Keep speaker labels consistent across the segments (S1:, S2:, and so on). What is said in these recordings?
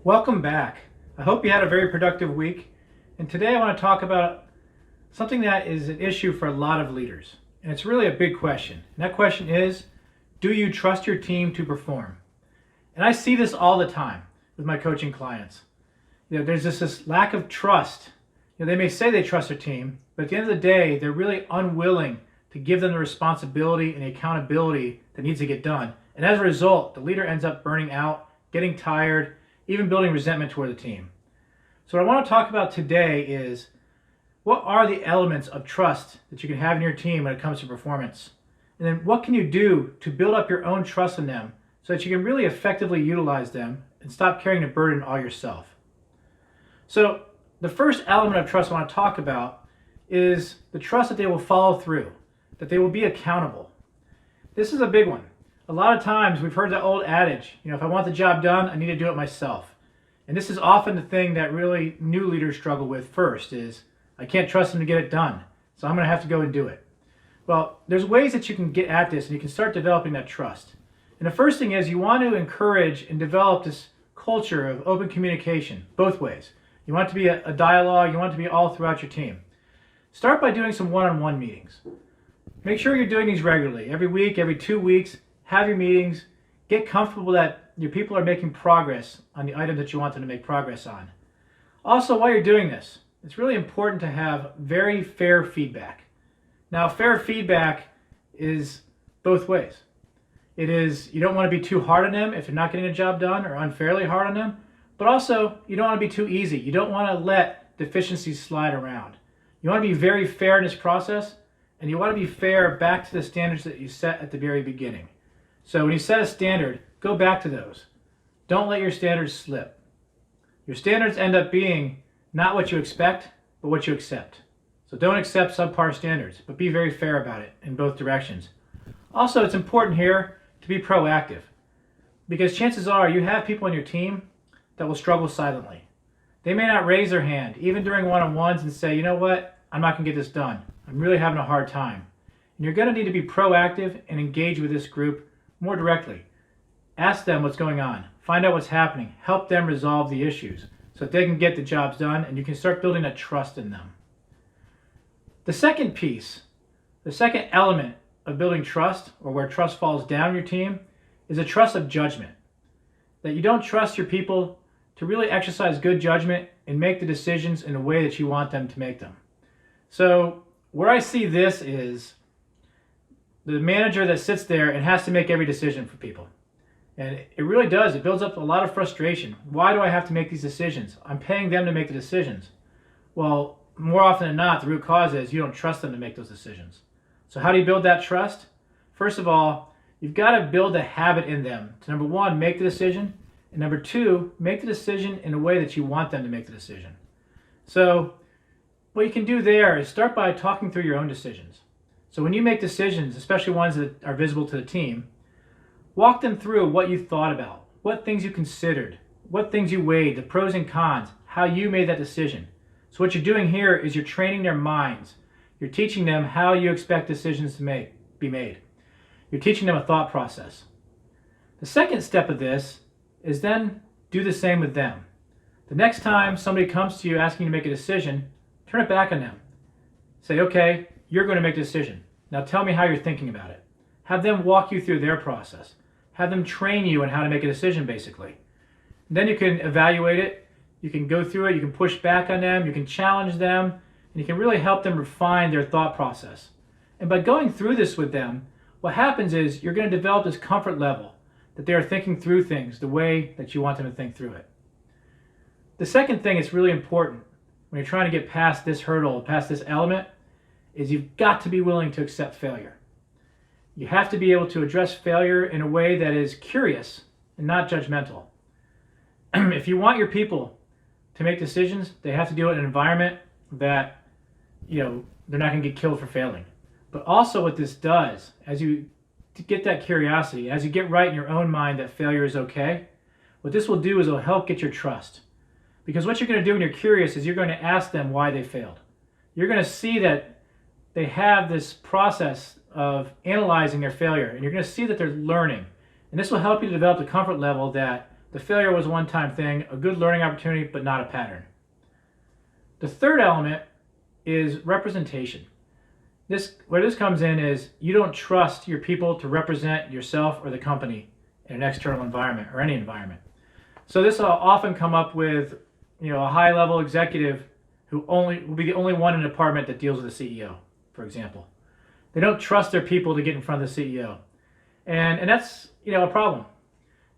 S1: Welcome back. I hope you had a very productive week. And today I want to talk about something that is an issue for a lot of leaders. And it's really a big question. And that question is, do you trust your team to perform? And I see this all the time with my coaching clients. There's this lack of trust. They may say they trust their team, but at the end of the day, they're really unwilling to give them the responsibility and the accountability that needs to get done. And as a result, the leader ends up burning out, getting tired, even building resentment toward the team. So what I want to talk about today is, what are the elements of trust that you can have in your team when it comes to performance? And then what can you do to build up your own trust in them so that you can really effectively utilize them and stop carrying the burden all yourself? So the first element of trust I want to talk about is the trust that they will follow through, that they will be accountable. This is a big one. A lot of times we've heard the old adage, if I want the job done, I need to do it myself. And this is often the thing that really new leaders struggle with first is, I can't trust them to get it done, so I'm going to have to go and do it. Well, there's ways that you can get at this and you can start developing that trust. And the first thing is you want to encourage and develop this culture of open communication, both ways. You want it to be a dialogue, you want it to be all throughout your team. Start by doing some one-on-one meetings. Make sure you're doing these regularly, every week, every 2 weeks. Have your meetings, get comfortable that your people are making progress on the items that you want them to make progress on. Also, while you're doing this, it's really important to have very fair feedback. Now, fair feedback is both ways. It is, you don't want to be too hard on them if they're not getting a job done, or unfairly hard on them, but also you don't want to be too easy. You don't want to let deficiencies slide around. You want to be very fair in this process, and you want to be fair back to the standards that you set at the very beginning. So when you set a standard, go back to those. Don't let your standards slip. Your standards end up being not what you expect, but what you accept. So don't accept subpar standards, but be very fair about it in both directions. Also, it's important here to be proactive, because chances are you have people on your team that will struggle silently. They may not raise their hand, even during one-on-ones, and say, you know what, I'm not going to get this done. I'm really having a hard time. And you're going to need to be proactive and engage with this group more directly. Ask them what's going on. Find out what's happening. Help them resolve the issues so that they can get the jobs done and you can start building a trust in them. The second piece, the second element of building trust, or where trust falls down in your team, is a trust of judgment. That you don't trust your people to really exercise good judgment and make the decisions in a way that you want them to make them. So where I see this is the manager that sits there and has to make every decision for people. And it really does. It builds up a lot of frustration. Why do I have to make these decisions? I'm paying them to make the decisions. Well, more often than not, the root cause is you don't trust them to make those decisions. So how do you build that trust? First of all, you've got to build a habit in them to, number one, make the decision, and number two, make the decision in a way that you want them to make the decision. So what you can do there is start by talking through your own decisions. So when you make decisions, especially ones that are visible to the team, walk them through what you thought about, what things you considered, what things you weighed, the pros and cons, how you made that decision. So what you're doing here is you're training their minds. You're teaching them how you expect decisions to be made. You're teaching them a thought process. The second step of this is then do the same with them. The next time somebody comes to you asking you to make a decision, turn it back on them. Say, okay, you're going to make a decision. Now tell me how you're thinking about it. Have them walk you through their process. Have them train you on how to make a decision, basically. And then you can evaluate it. You can go through it. You can push back on them. You can challenge them. And you can really help them refine their thought process. And by going through this with them, what happens is you're going to develop this comfort level that they are thinking through things the way that you want them to think through it. The second thing that's really important when you're trying to get past this hurdle, past this element, is you've got to be willing to accept failure. You have to be able to address failure in a way that is curious and not judgmental. If you want your people to make decisions, they have to do it in an environment that, they're not going to get killed for failing. But also what this does, as you get that curiosity, as you get right in your own mind that failure is okay, what this will do is it'll help get your trust. Because what you're going to do when you're curious is you're going to ask them why they failed. You're going to see that they have this process of analyzing their failure, and you're going to see that they're learning. And this will help you to develop the comfort level that The failure was a one-time thing, a good learning opportunity, but not a pattern. The third element is representation. Where this comes in is you don't trust your people to represent yourself or the company in an external environment or any environment. So this will often come up with a high-level executive who will be the only one in a department that deals with the CEO, for example. They don't trust their people to get in front of the CEO. And that's a problem.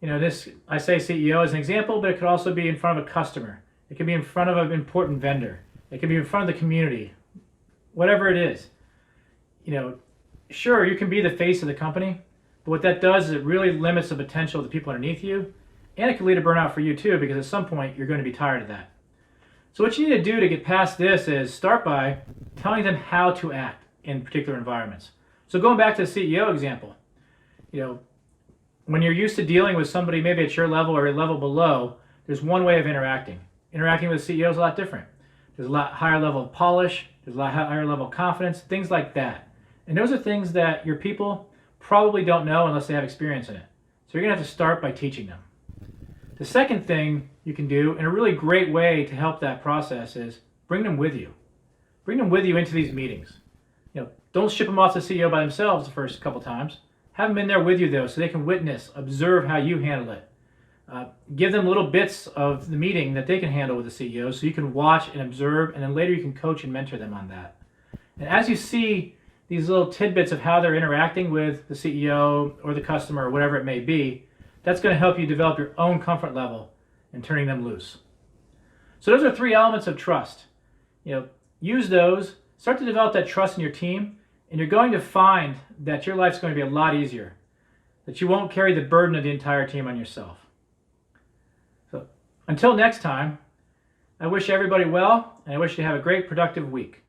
S1: I say CEO as an example, but it could also be in front of a customer. It could be in front of an important vendor. It could be in front of the community. Whatever it is. Sure, you can be the face of the company, but what that does is it really limits the potential of the people underneath you, and it can lead to burnout for you too, because at some point you're going to be tired of that. So what you need to do to get past this is start by telling them how to act in particular environments. So going back to the CEO example, when you're used to dealing with somebody maybe at your level or a level below, there's one way of interacting. Interacting with a CEO is a lot different. There's a lot higher level of polish, there's a lot higher level of confidence, things like that. And those are things that your people probably don't know unless they have experience in it. So you're going to have to start by teaching them. The second thing you can do, and a really great way to help that process, is bring them with you. Bring them with you into these meetings. Don't ship them off to the CEO by themselves the first couple times. Have them in there with you though, so they can witness, observe how you handle it. Give them little bits of the meeting that they can handle with the CEO so you can watch and observe, and then later you can coach and mentor them on that. And as you see these little tidbits of how they're interacting with the CEO or the customer or whatever it may be, that's going to help you develop your own comfort level in turning them loose. So those are 3 elements of trust. Use those, start to develop that trust in your team, and you're going to find that your life's going to be a lot easier, that you won't carry the burden of the entire team on yourself. So until next time, I wish everybody well, and I wish you have a great productive week.